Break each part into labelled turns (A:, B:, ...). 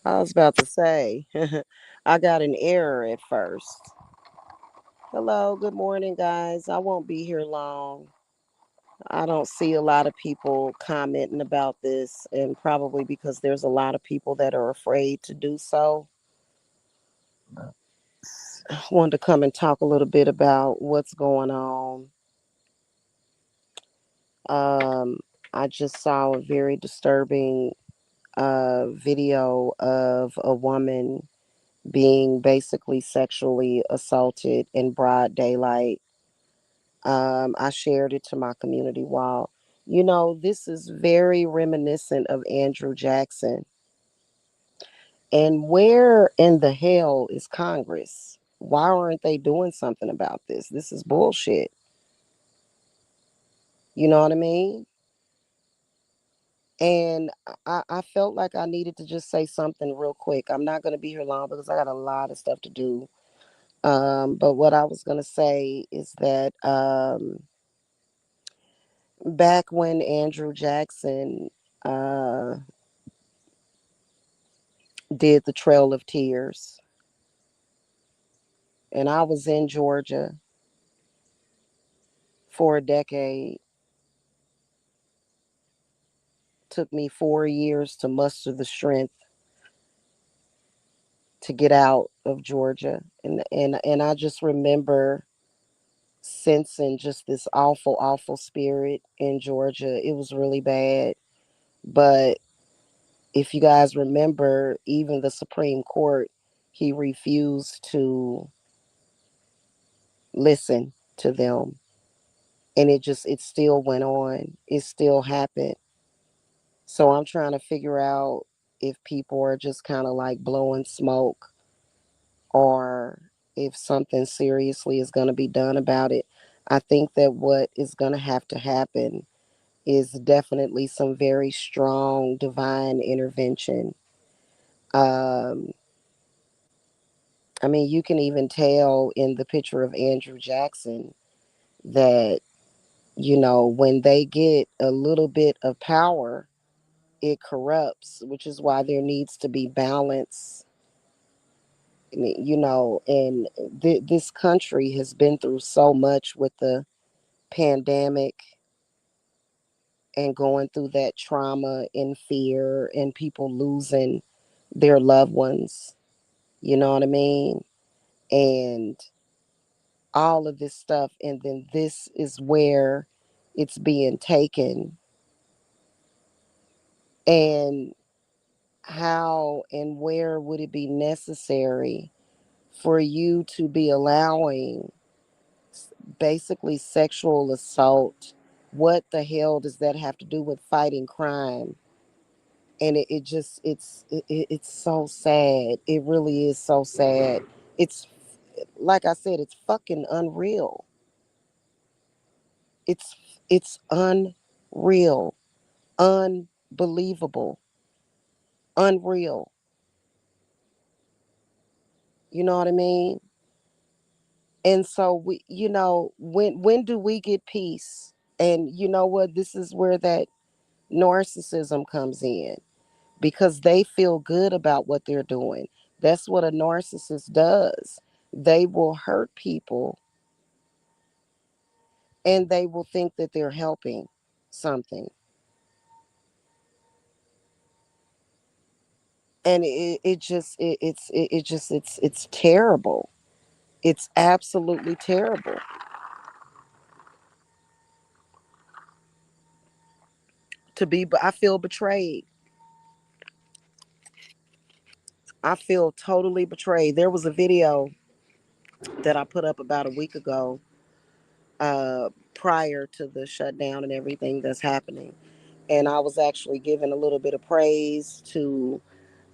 A: I was about to say, I got an error at first. Hello, good morning, guys. I won't be here long. I don't see a lot of people commenting about this, and probably because there's a lot of people that are afraid to do so. I wanted to come and talk a little bit about what's going on. Um, I just saw a very disturbing video of a woman being basically sexually assaulted in broad daylight. I shared it to my community wall. This is very reminiscent of Andrew Jackson. And where in the hell is Congress? Why aren't they doing something about this? This is bullshit. You know what I mean? And I felt like I needed to just say something real quick. I'm not going to be here long because I got a lot of stuff to do. But what I was going to say is that back when Andrew Jackson uh, did the Trail of Tears, and I was in Georgia for a decade. Took me 4 years to muster the strength to get out of Georgia, and I just remember sensing just this awful, awful spirit in Georgia. It was really bad, but if you guys remember, even the Supreme Court, he refused to listen to them, and it still went on. It still happened. So I'm trying to figure out if people are just kind of like blowing smoke, or if something seriously is going to be done about it. I think that what is going to have to happen is definitely some very strong divine intervention. Um, I mean, you can even tell in the picture of Andrew Jackson that, when they get a little bit of power, it corrupts, which is why there needs to be balance. And this country has been through so much with the pandemic and going through that trauma and fear and people losing their loved ones. You know what I mean? And all of this stuff. And then this is where it's being taken. And how and where would it be necessary for you to be allowing basically sexual assault? What the hell does that have to do with fighting crime? And it's so sad. It really is so sad. It's like I said, it's fucking unreal. It's unreal, unbelievable, unreal. You know what I mean? And so when do we get peace? And you know what? This is where that narcissism comes in, because they feel good about what they're doing. That's what a narcissist does. They will hurt people, and they will think that they're helping something. And it's terrible. It's absolutely terrible to be, but I feel betrayed. I feel totally betrayed. There was a video that I put up about a week ago, prior to the shutdown and everything that's happening. And I was actually giving a little bit of praise to,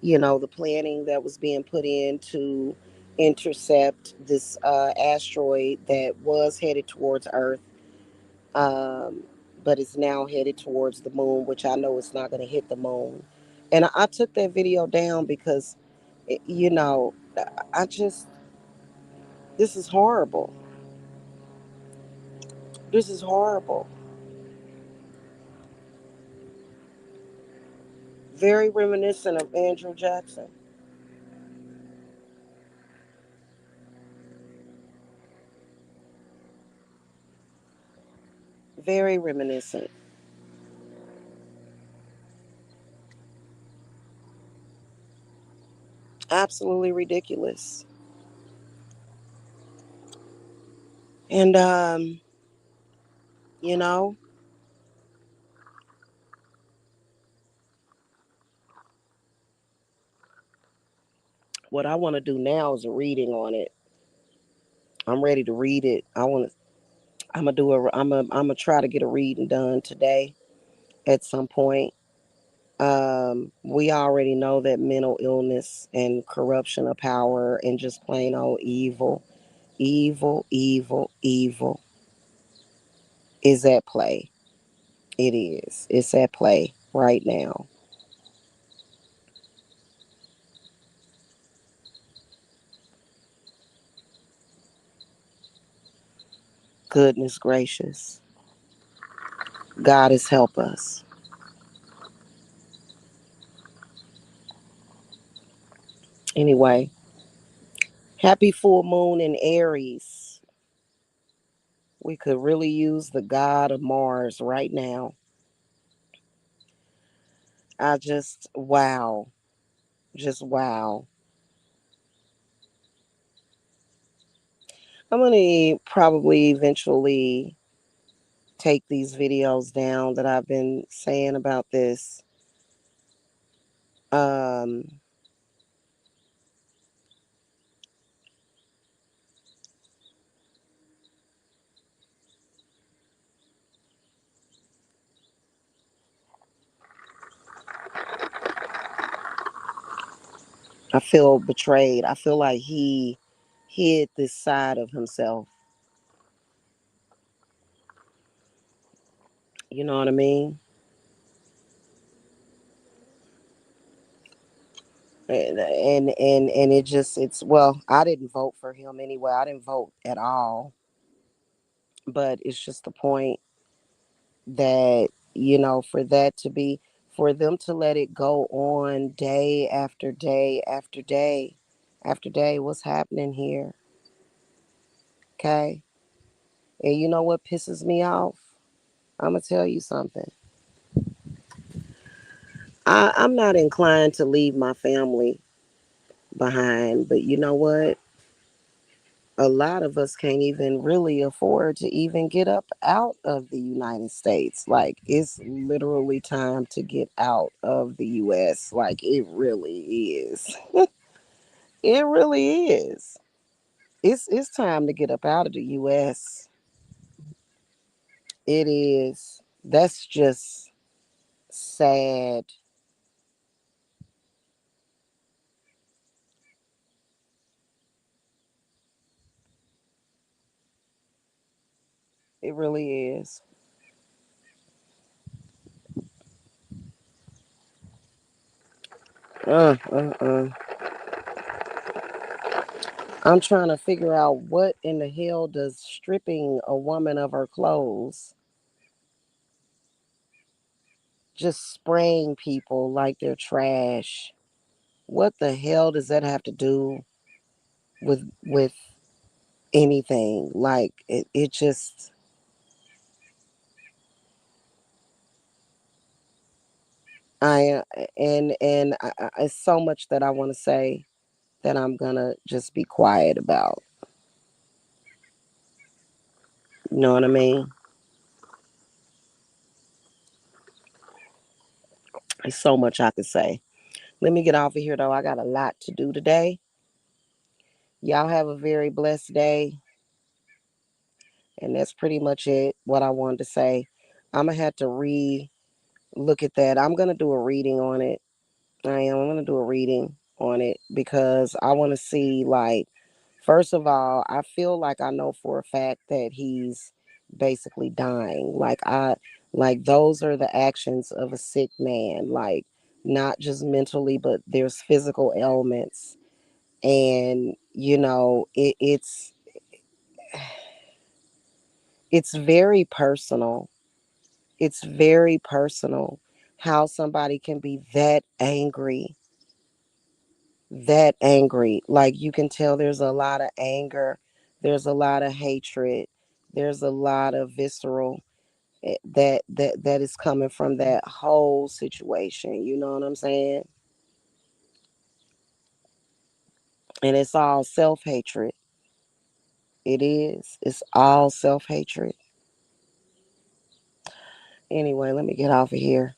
A: the planning that was being put in to intercept this asteroid that was headed towards Earth, um, but it's now headed towards the moon, which I know it's not going to hit the moon. And I took that video down because, you know, I just, this is horrible. This is horrible. Very reminiscent of Andrew Jackson. Very reminiscent. Absolutely ridiculous. And you know, what I want to do now is a reading on it. I'm ready to read it. I'm gonna do a I'm gonna try to get a reading done today at some point. We already know that mental illness and corruption of power and just plain old evil, evil is at play. It is. It's at play right now. Goodness gracious. God has helped us. Anyway, happy full moon in Aries. We could really use the god of Mars right now. I just, wow. Just wow. I'm going to probably eventually take these videos down that I've been saying about this. Um, I feel betrayed. I feel like he hid this side of himself. You know what I mean? And it just it's well, I didn't vote for him anyway. I didn't vote at all. But it's just the point that, for that to be, for them to let it go on day after day after day after day, what's happening here? Okay. And you know what pisses me off? I'm gonna tell you something. I'm not inclined to leave my family behind, but you know what? A lot of us can't even really afford to even get up out of the United States. Like, it's literally time to get out of the US. Like, it really is. It really is. It's time to get up out of the US. It is. That's just sad. It really is. Uh, uh, uh. I'm trying to figure out what in the hell does stripping a woman of her clothes, just spraying people like they're trash. What the hell does that have to do with anything? Like it just I it's so much that I want to say that I'm gonna just be quiet about. You know what I mean? There's so much I could say. Let me get off of here though. I got a lot to do today. Y'all have a very blessed day. And that's pretty much it, what I wanted to say. I'm gonna have to look at that. I'm gonna do a reading on it. I am. I'm gonna do a reading on it because I want to see, like, first of all, I feel like I know for a fact that he's basically dying. Like those are the actions of a sick man. Like, not just mentally, but there's physical ailments, and it's very personal. It's very personal how somebody can be that angry. Like, you can tell there's a lot of anger, there's a lot of hatred, there's a lot of visceral. that is coming from that whole situation. You know what I'm saying? And it's all self-hatred. It is. It's all self-hatred. Anyway, let me get off of here.